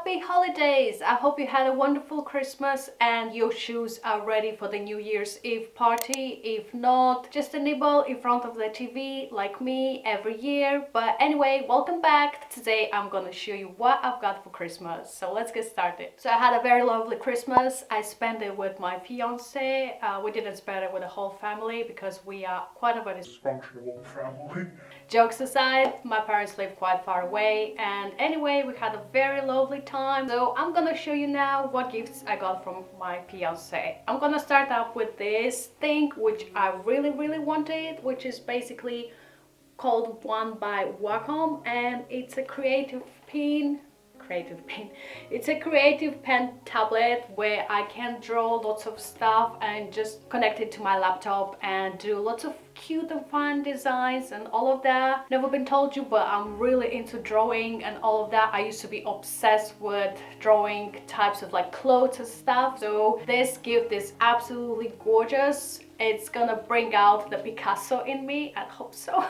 happy holidays! I hope you had a wonderful Christmas and your shoes are ready for the New Year's Eve party. If not, just a nibble in front of the TV like me every year. But anyway, welcome back. Today I'm gonna show you what I've got for Christmas. So let's get started. So I had a very lovely Christmas. I spent it with my fiance. We didn't spend it with the whole family because we are quite a very dysfunctional family. Jokes aside, my parents live quite far away, and anyway, we had a very lovely time. So I'm gonna show you now what gifts I got from my fiance. I'm gonna start up with this thing which I really wanted, which is basically called One by Wacom, and it's a creative pen. It's a creative pen tablet where I can draw lots of stuff and just connect it to my laptop and do lots of cute and fun designs and all of that. Never been told you, but I'm really into drawing and all of that. I used to be obsessed with drawing types of like clothes and stuff. So this gift is absolutely gorgeous. It's gonna bring out the Picasso in me. I hope so.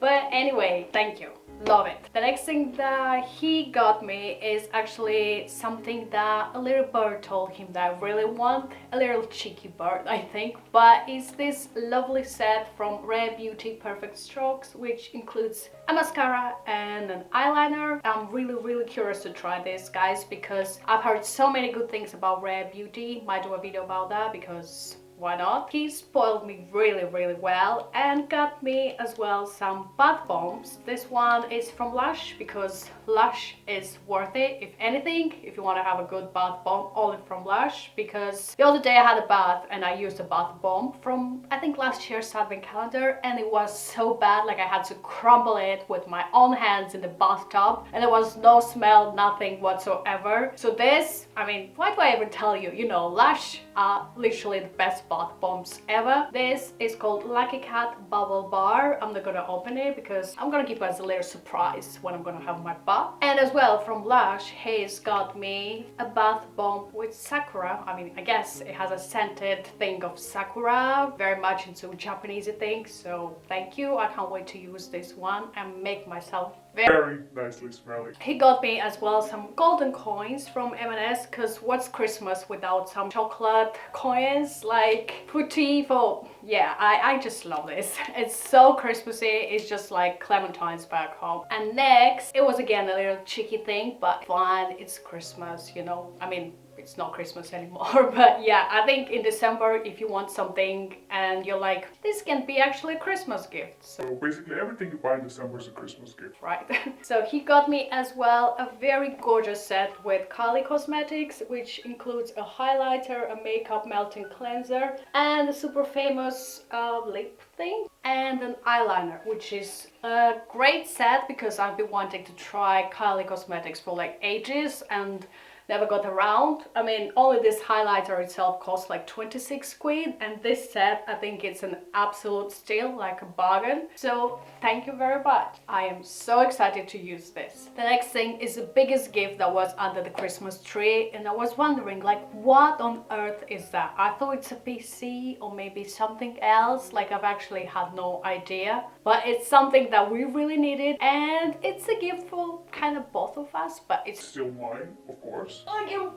But anyway, thank you. Love it. The next thing that he got me is actually something that a little bird told him that I really want. A little cheeky bird, I think. But it's this lovely set from Rare Beauty Perfect Strokes, which includes a mascara and an eyeliner. I'm really curious to try this, guys, because I've heard so many good things about Rare Beauty. Might do a video about that because why not? He spoiled me really well and got me as well some bath bombs. This one is from Lush because Lush is worth it. If anything, if you want to have a good bath bomb, only from Lush, because the other day I had a bath and I used a bath bomb from I think last year's advent calendar, and it was so bad, like I had to crumble it with my own hands in the bathtub and there was no smell, nothing whatsoever. So this, I mean, why do I even tell you? You know, Lush are literally the best bath bombs ever. This is called Lucky Cat Bubble Bar. I'm not gonna open it because I'm gonna keep it as a little surprise when I'm gonna have my bath. And as well from Lush, he's got me a bath bomb with sakura. I mean, I guess it has a scented thing of sakura, very much into Japanese things. So thank you. I can't wait to use this one and make myself very nicely smelling. He got me as well some golden coins from M&S, because what's Christmas without some chocolate coins, like pretty for, yeah, I just love this. It's so Christmassy. It's just like clementines back home. And next, it was again a little cheeky thing, but fun. It's Christmas, you know. I mean, it's not Christmas anymore, but yeah, I think in December, if you want something and you're like, this can be actually a Christmas gift. So basically everything you buy in December is a Christmas gift. Right. So he got me as well a very gorgeous set with Kylie Cosmetics, which includes a highlighter, a makeup melting cleanser, and a super famous lip thing, and an eyeliner, which is a great set because I've been wanting to try Kylie Cosmetics for like ages and never got around. I mean, only this highlighter itself costs like 26 quid, and this set, I think it's an absolute steal, like a bargain. So thank you very much. I am so excited to use this. The next thing is the biggest gift that was under the Christmas tree, and I was wondering, like, what on earth is that? I thought it's a PC or maybe something else, like I've actually had no idea. But it's something that we really needed, and it's a gift for kind of both of us, but it's still mine, of course. I can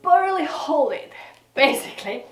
barely hold it. Basically,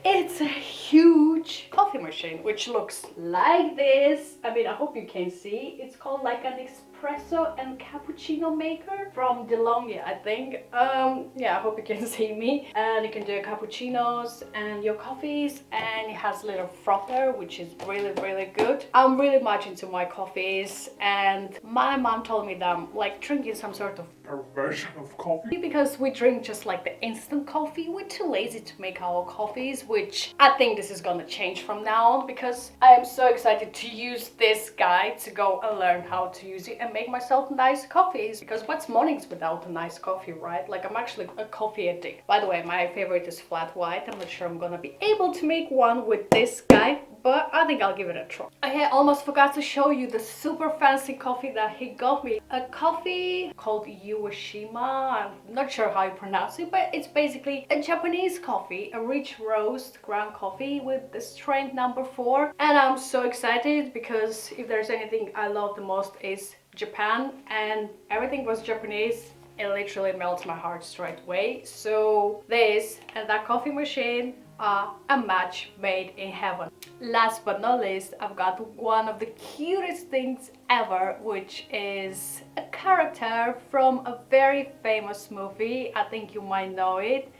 it's a huge coffee machine which looks like this. I mean, I hope you can see. It's called like an espresso and cappuccino maker from DeLonghi, I think. Yeah, I hope you can see me. And you can do cappuccinos and your coffees, and it has a little frother, which is really good. I'm really much into my coffees, and my mom told me that I'm like drinking some sort of version of coffee, because we drink just like the instant coffee. We're too lazy to make our coffees, which I think this is gonna change from now on, because I am so excited to use this guide to go and learn how to use it and make myself nice coffees, because what's mornings without a nice coffee, right? Like, I'm actually a coffee addict. By the way, my favorite is flat white. I'm not sure I'm gonna be able to make one with this guy, but I think I'll give it a try. I almost forgot to show you the super fancy coffee that he got me. A coffee called Ueshima. I'm not sure how you pronounce it, but it's basically a Japanese coffee, a rich roast ground coffee with the strength number 4. And I'm so excited because if there's anything I love the most is Japan, and everything was Japanese. it literally melts my heart straight away. So this and that coffee machine are a match made in heaven. Last but not least, I've got one of the cutest things ever, which is a character from a very famous movie. I think you might know it.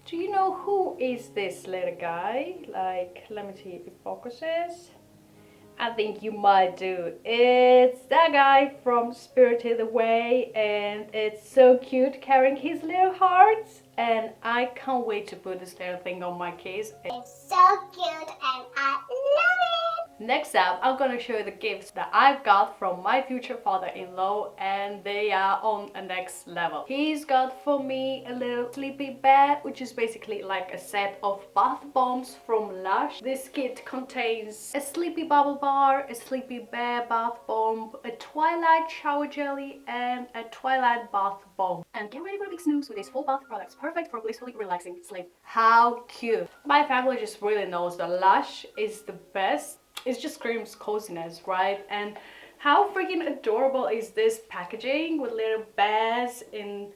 Do you know who is this little guy? Like, let me see if it focuses. I think you might do. It's that guy from Spirited Away, and it's so cute carrying his little hearts. And I can't wait to put this little thing on my case. It's so cute and I love it! Next up, I'm gonna show you the gifts that I've got from my future father-in-law, and they are on a next level. He's got for me a little sleepy bed, which is basically like a set of bath bombs from Lush. This kit contains a sleepy bubble bar, a sleepy bear bath bomb, a twilight shower jelly, and a twilight bath bomb. And get ready for a big snooze with these full bath products, perfect for blissfully relaxing sleep. How cute! My family just really knows that Lush is the best. It just screams coziness, right? And how freaking adorable is this packaging with little bears in...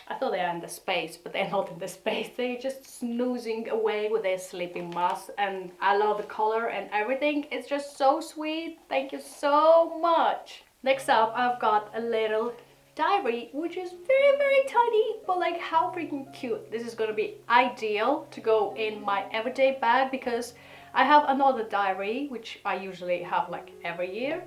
I thought they are in the space, but they're not in the space. They're just snoozing away with their sleeping mask. And I love the color and everything. It's just so sweet. Thank you so much. Next up, I've got a little diary, which is very tiny, but like how freaking cute. This is gonna be ideal to go in my everyday bag because I have another diary which I usually have like every year,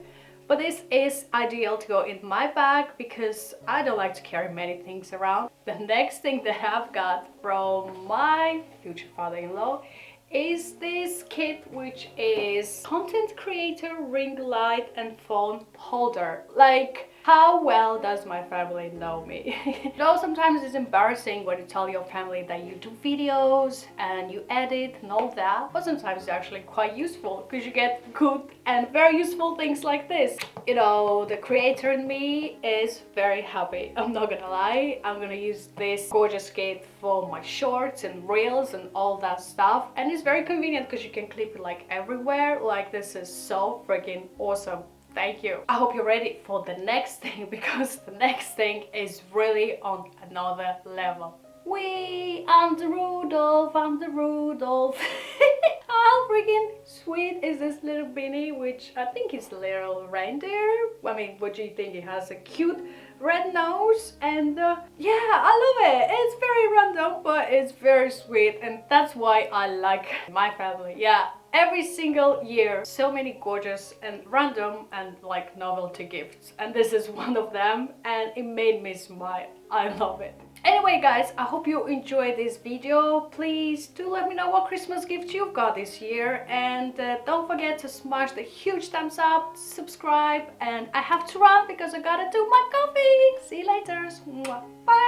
but this is ideal to go in my bag because I don't like to carry many things around. The next thing that I've got from my future father-in-law is this kit, which is content creator ring light and phone holder. Like, how well does my family know me? You know, sometimes it's embarrassing when you tell your family that you do videos and you edit and all that, but sometimes it's actually quite useful because you get good and very useful things like this. You know, the creator in me is very happy. I'm not gonna lie. I'm gonna use this gorgeous kit for my shorts and reels and all that stuff, and it's very convenient because you can clip it like everywhere. Like, this is so freaking awesome. Thank you. I hope you're ready for the next thing because the next thing is really on another level. I'm the Rudolph, I'm the Rudolph. How freaking sweet is this little beanie, which I think is a little reindeer. I mean, what do you think? It has a cute red nose and yeah, I love it. It's very random, but it's very sweet, and that's why I like my family. Yeah, every single year, so many gorgeous and random and like novelty gifts, and this is one of them, and it made me smile. I love it. Anyway guys, I hope you enjoyed this video. Please do let me know what Christmas gifts you've got this year, and don't forget to smash the huge thumbs up, subscribe, and I have to run because I gotta do my coffee. See you later. Bye.